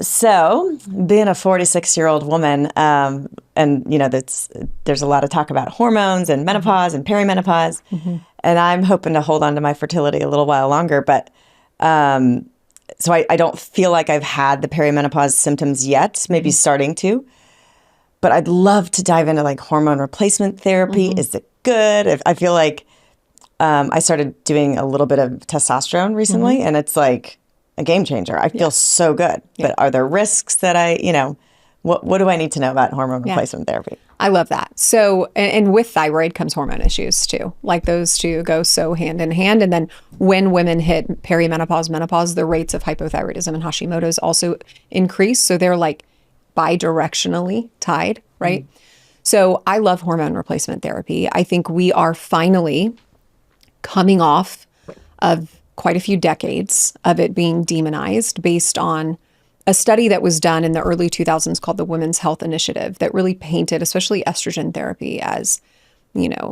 So, being a 46-year-old woman, and there's a lot of talk about hormones and menopause and perimenopause, and I'm hoping to hold on to my fertility a little while longer. But so I don't feel like I've had the perimenopause symptoms yet. Maybe starting to, but I'd love to dive into like hormone replacement therapy. Is it good? I feel like I started doing a little bit of testosterone recently, and it's like a game changer. I feel so good. But are there risks that what do I need to know about hormone replacement therapy? I love that. So, and with thyroid comes hormone issues too. Like those two go so hand in hand. And then when women hit perimenopause, menopause, the rates of hypothyroidism and Hashimoto's also increase. So they're like bidirectionally tied, right? So I love hormone replacement therapy. I think we are finally coming off of quite a few decades of it being demonized based on a study that was done in the early 2000s called the Women's Health Initiative that really painted, especially estrogen therapy, as,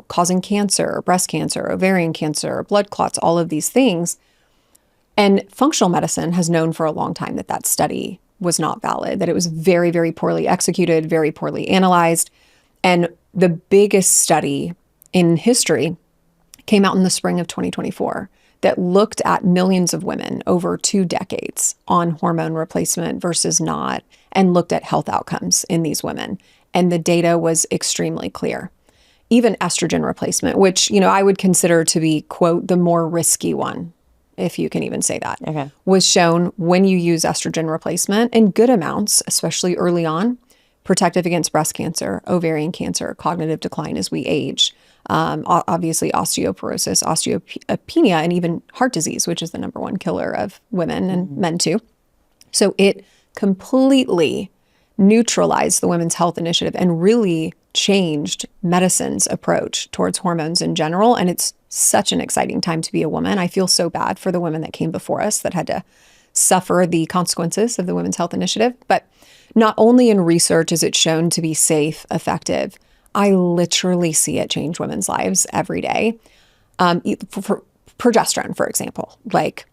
causing cancer, breast cancer, ovarian cancer, blood clots, all of these things. And functional medicine has known for a long time that that study was not valid, that it was very, very poorly executed, very poorly analyzed. And the biggest study in history came out in the spring of 2024 that looked at millions of women over 2 decades on hormone replacement versus not, and looked at health outcomes in these women. And the data was extremely clear. Even estrogen replacement, which, I would consider to be, quote, the more risky one, if you can even say that, was shown when you use estrogen replacement in good amounts, especially early on, protective against breast cancer, ovarian cancer, cognitive decline as we age, obviously osteoporosis, osteopenia, and even heart disease, which is the number one killer of women and men too. So it completely neutralized the Women's Health Initiative and really changed medicine's approach towards hormones in general. And it's such an exciting time to be a woman. I feel so bad for the women that came before us that had to suffer the consequences of the Women's Health Initiative. But not only in research is it shown to be safe, effective, I literally see it change women's lives every day. For progesterone, for example, like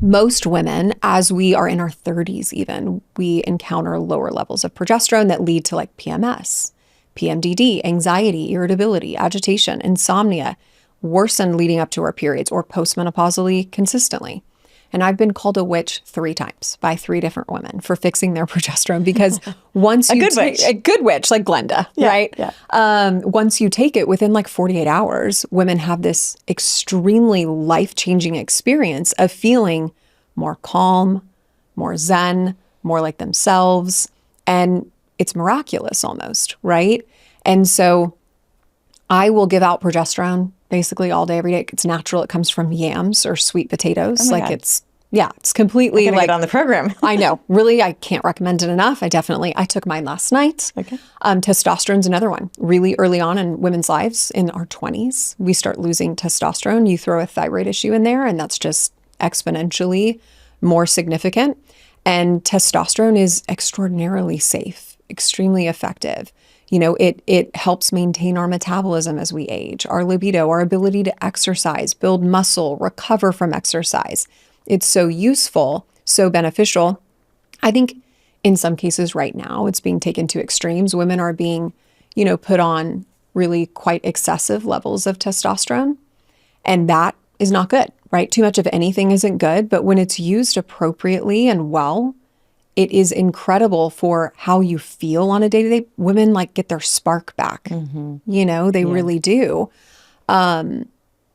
most women, as we are in our 30s even, we encounter lower levels of progesterone that lead to like PMS, PMDD, anxiety, irritability, agitation, insomnia, worsen leading up to our periods or postmenopausally consistently. And I've been called a witch 3 times by 3 different women for fixing their progesterone because once you a good witch like Glenda, right? Yeah. Once you take it within like 48 hours, women have this extremely life-changing experience of feeling more calm, more zen, more like themselves. And it's miraculous almost, right? And so I will give out progesterone basically all day, every day. It's natural. It comes from yams or sweet potatoes. God. It's completely like get on the program. I know. Really, I can't recommend it enough. I took mine last night. Okay. Testosterone's another one. Really early on in women's lives, in our 20s, we start losing testosterone. You throw a thyroid issue in there, and that's just exponentially more significant. And testosterone is extraordinarily safe, extremely effective. It helps maintain our metabolism as we age, our libido, our ability to exercise, build muscle, recover from exercise. It's so useful, so beneficial. I think in some cases right now, it's being taken to extremes. Women are being, put on really quite excessive levels of testosterone. And that is not good, right? Too much of anything isn't good. But when it's used appropriately and well, it is incredible for how you feel on a day-to-day. Women get their spark back. They really do. And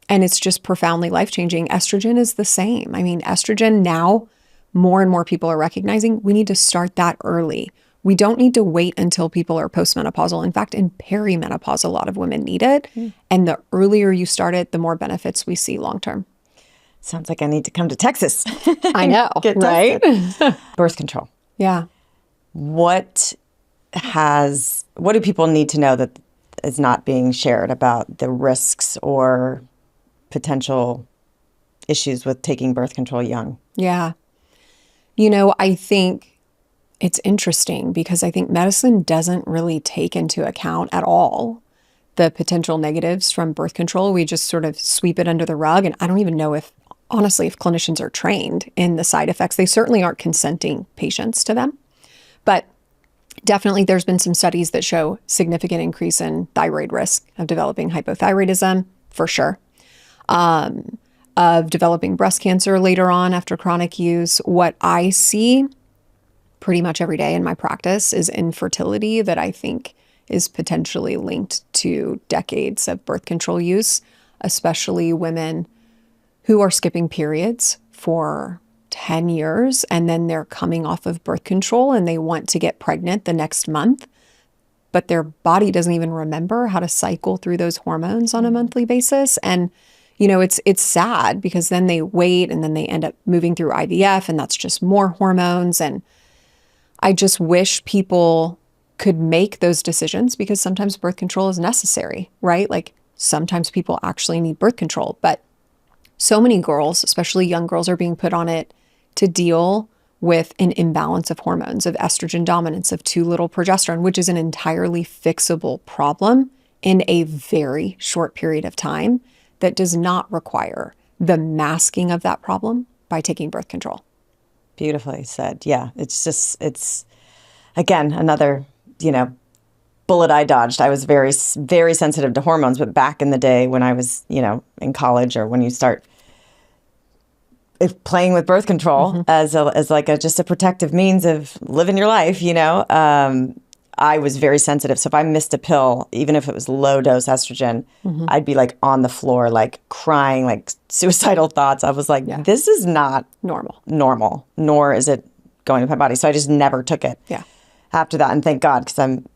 it's just profoundly life-changing. Estrogen is the same. I mean, estrogen now, more and more people are recognizing we need to start that early. We don't need to wait until people are postmenopausal. In fact, in perimenopause, a lot of women need it. And the earlier you start it, the more benefits we see long-term. Sounds like I need to come to Texas. I know, right? Birth control. Yeah. What do people need to know that is not being shared about the risks or potential issues with taking birth control young? Yeah. I think it's interesting because I think medicine doesn't really take into account at all the potential negatives from birth control. We just sort of sweep it under the rug. And I don't even know if honestly, if clinicians are trained in the side effects, they certainly aren't consenting patients to them. But definitely there's been some studies that show significant increase in thyroid risk of developing hypothyroidism, for sure. Of developing breast cancer later on after chronic use. What I see pretty much every day in my practice is infertility that I think is potentially linked to decades of birth control use, especially women who are skipping periods for 10 years and then they're coming off of birth control and they want to get pregnant the next month, but their body doesn't even remember how to cycle through those hormones on a monthly basis. And it's sad because then they wait and then they end up moving through IVF and that's just more hormones. And I just wish people could make those decisions because sometimes birth control is necessary, right? Like sometimes people actually need birth control, but so many girls, especially young girls, are being put on it to deal with an imbalance of hormones, of estrogen dominance, of too little progesterone, which is an entirely fixable problem in a very short period of time that does not require the masking of that problem by taking birth control. Beautifully said. Yeah. It's again, another, bullet I dodged. I was very, very sensitive to hormones, but back in the day when I was, in college or when you start playing with birth control as like just a protective means of living your life, I was very sensitive. So if I missed a pill, even if it was low dose estrogen, I'd be like on the floor, like crying, like suicidal thoughts. I was like, this is not normal, nor is it going to my body. So I just never took it after that. And thank God, because I'm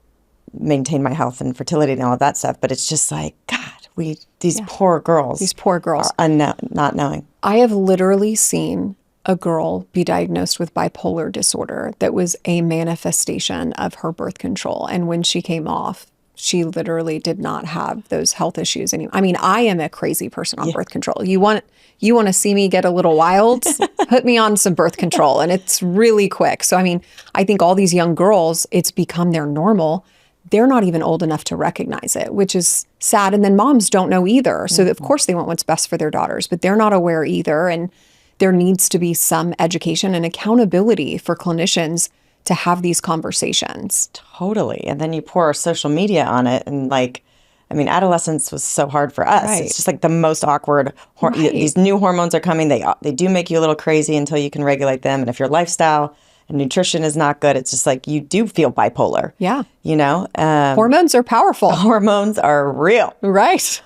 maintained my health and fertility and all of that stuff. But it's just like, God, these poor girls. These poor girls. Are not knowing. I have literally seen a girl be diagnosed with bipolar disorder that was a manifestation of her birth control. And when she came off, she literally did not have those health issues anymore. I mean, I am a crazy person on birth control. You want to see me get a little wild? Put me on some birth control. And it's really quick. So, I mean, I think all these young girls, it's become their normal. They're not even old enough to recognize it, which is sad. And then moms don't know either. So, of course, they want what's best for their daughters, but they're not aware either. And there needs to be some education and accountability for clinicians to have these conversations. Totally. And then you pour social media on it. And adolescence was so hard for us. Right. It's just like the most awkward. These new hormones are coming. They do make you a little crazy until you can regulate them. And if your lifestyle and nutrition is not good, it's just like you do feel bipolar. Yeah. Hormones are powerful. Hormones are real. Right.